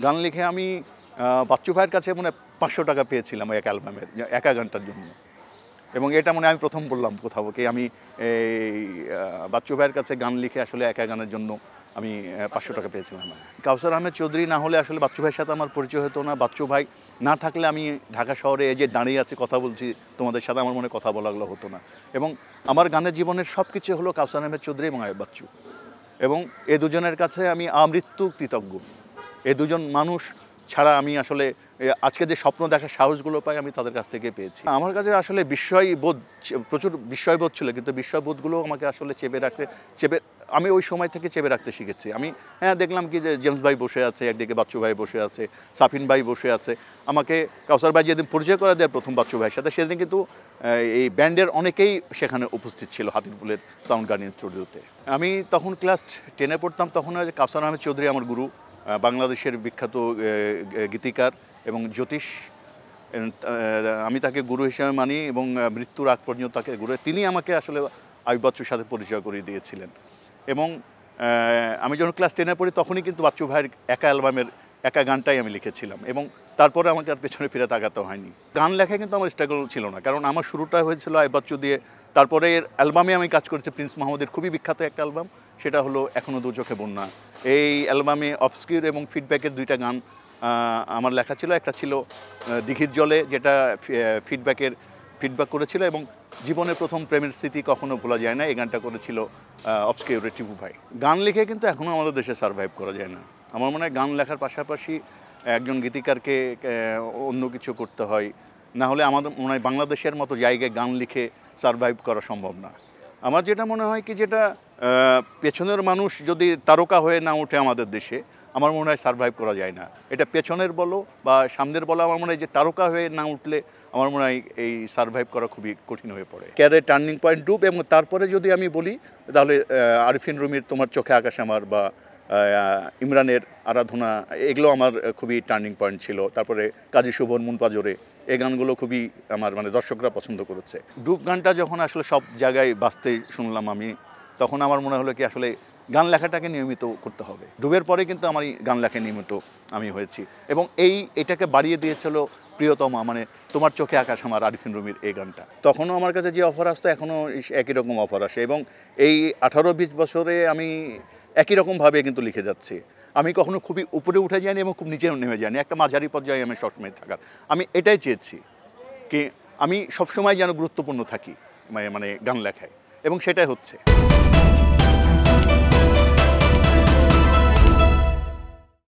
গান লিখে আমি বাচ্চু ভাইয়ের কাছে মানে 500 টাকা পেয়েছিলাম এক অ্যালবামের একা গানটার জন্য। এবং এটা মনে আমি প্রথম বললাম কোথাও কি আমি এই বাচ্চু ভাইয়ের কাছে গান লিখে আসলে একা গানের জন্য আমি 500 টাকা পেয়েছিলাম। কাউসার আহমেদ চৌধুরী না হলে আসলে বাচ্চু ভাইয়ের সাথে আমার পরিচয় হতো না। বাচ্চু ভাই না থাকলে আমি ঢাকা শহরে এই যে দাঁড়িয়ে আছে কথা বলছি তোমাদের সাথে, আমার মনে কথা বলাগুলো হতো না। এবং আমার গানের জীবনের সব কিছু হলো কাউসার আহমেদ চৌধুরী এবং আয়ুব বাচ্চু, এবং এই দুজনের কাছে আমি আমৃত্যু কৃতজ্ঞ। এই দুজন মানুষ ছাড়া আমি আসলে আজকে যে স্বপ্ন দেখার সাহসগুলো পাই আমি তাদের কাছ থেকে পেয়েছি। আমার কাছে আসলে বিস্ময়বোধ, প্রচুর বিস্ময়বোধ ছিল, কিন্তু বিস্ময়বোধগুলো আমাকে আসলে আমি ওই সময় থেকে চেপে রাখতে শিখেছি। আমি দেখলাম কি যে জেমস ভাই বসে আছে, একদিকে বাচ্চু ভাই বসে আছে, সাফিন ভাই বসে আছে। আমাকে কাউসার ভাই যেদিন পরিচয় করে দেয় প্রথম বাচ্চু ভাইয়ের সাথে, সেদিন কিন্তু এই ব্যান্ডের অনেকেই সেখানে উপস্থিত ছিল হাতিরপুলের সাউন্ড গার্ডিয়ান স্টুডিওতে। আমি তখন ক্লাস 10-এ পড়তাম। তখন কাউসার আহমেদ চৌধুরী আমার গুরু, বাংলাদেশের বিখ্যাত গীতিকার এবং জ্যোতিষ। আমি তাকে গুরু হিসেবে মানি এবং মৃত্যুর আগ পর্যন্ত তাকে গুরু। তিনি আমাকে আসলে আয়ুব বাচ্চুর সাথে পরিচয় করিয়ে দিয়েছিলেন। এবং আমি যখন ক্লাস 10-এ পড়ি তখনই কিন্তু বাচ্চু ভাইয়ের একা অ্যালবামের একা গানটাই আমি লিখেছিলাম, এবং তারপরে আমাকে আর পেছনে ফিরে তাকাতে হয়নি। গান লেখা কিন্তু আমার স্ট্রাগল ছিল না, কারণ আমার শুরুটা হয়েছিল আয়ুব বাচ্চু দিয়ে। তারপরে এর অ্যালবামে আমি কাজ করেছি প্রিন্স মাহমুদের খুবই বিখ্যাত একটা অ্যালবাম, সেটা হলো এখনও দু চোখে বন্যা। এই অ্যালবামে অফস্কিউর এবং ফিডব্যাকের দুইটা গান আমার লেখা ছিল। একটা ছিল দিঘির জলে, যেটা ফিডব্যাক করেছিল, এবং জীবনের প্রথম প্রেমের স্মৃতি কখনো ভোলা যায় না, এই গানটা করেছিল অফস্কিউরের টিপু ভাই। গান লিখে কিন্তু এখনও আমাদের দেশে সারভাইভ করা যায় না। আমার মনে হয় গান লেখার পাশাপাশি একজন গীতিকারকে অন্য কিছু করতে হয়, না হলে আমাদের মনে হয় বাংলাদেশের মতো জায়গায় গান লিখে সারভাইভ করা সম্ভব না। আমার যেটা মনে হয় কি, যেটা পেছনের মানুষ যদি তারকা হয়ে না ওঠে আমাদের দেশে, আমার মনে হয় সারভাইভ করা যায় না। এটা পেছনের বলো বা সামনের বলো, আমার মনে হয় যে তারকা হয়ে না উঠলে আমার মনে হয় এই সারভাইভ করা খুবই কঠিন হয়ে পড়ে। ক্যারিয়ার টার্নিং পয়েন্ট ডুব, এবং তারপরে যদি আমি বলি তাহলে আরিফিন রুমির তোমার চোখে আকাশ আমার, বা ইমরানের আরাধনা, এগুলো আমার খুবই টার্নিং পয়েন্ট ছিল। তারপরে কাজী শুভন মুনপাজরে, এই গানগুলো খুবই আমার মানে দর্শকরা পছন্দ করেছে। ডুব গানটা যখন আসলে সব জায়গায় বাজতে শুনলাম আমি, তখন আমার মনে হলো কি আসলে গান লেখাটাকে নিয়মিত করতে হবে। ডুবের পরে কিন্তু আমার গান লেখা নিয়মিত আমি হয়েছি, এবং এটাকে বাড়িয়ে দিয়েছিল প্রিয়তমা, মানে তোমার চোখে আকাশ আমার, আরিফিন রুমির এই গানটা। তখনও আমার কাছে যে অফার আসতো এখনও একই রকম অফার আসে, এবং এই 18-20 বছরে আমি একই রকমভাবে কিন্তু লিখে যাচ্ছি। আমি কখনো খুবই উপরে উঠে যাইনি এবং খুব নিচে নেমে যাইনি, একটা মাঝারি পর্যায়ে আমি সবসময় থাকার। আমি এটাই চেয়েছি কি আমি সবসময় যেন গুরুত্বপূর্ণ থাকি মানে গান লেখায়, এবং সেটাই হচ্ছে।